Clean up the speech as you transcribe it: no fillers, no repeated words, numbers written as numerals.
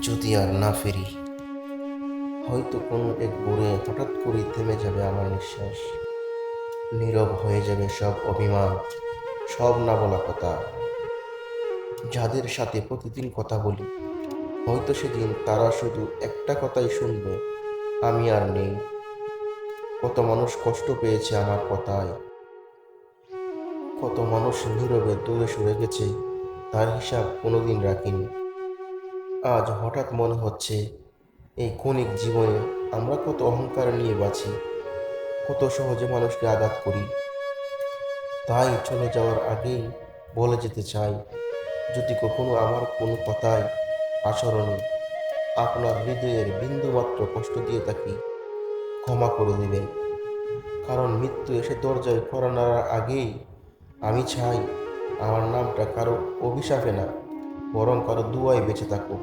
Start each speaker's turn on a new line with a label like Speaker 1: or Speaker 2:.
Speaker 1: যদি আর না ফিরি, হয়তো কোনো এক ভোরে হঠাৎ করে থেমে যাবে আমার নিঃশ্বাস। নীরব হয়ে যাবে সব অভিমান, সব না বলা কথা। যাদের সাথে প্রতিদিন কথা বলি, হয়তো সেদিন তারা শুধু একটা কথাই শুনবে, আমি আর নেই। কত মানুষ কষ্ট পেয়েছে আমার কথায়, কত মানুষ নীরবে দূরে সরে গেছে, তার হিসাব কোনোদিন রাখিনি। আজ হঠাৎ মনে হচ্ছে, এই ক্ষণিক জীবনে আমরা কত অহংকার নিয়ে বাঁচি, কত সহজে মানুষকে আঘাত করি। তাই চলে যাওয়ার আগেই বলে যেতে চাই, যদি কখনো আমার কোনো কথায়, আচরণে আপনার হৃদয়ের বিন্দুমাত্র কষ্ট দিয়ে থাকি, ক্ষমা করে দেবেন। কারণ মৃত্যু এসে দরজায় কড়া নাড়ার আগেই আমি চাই আমার নামটা কারো অভিশাপে না, বরং কারো দুয়ায় বেঁচে থাকুক।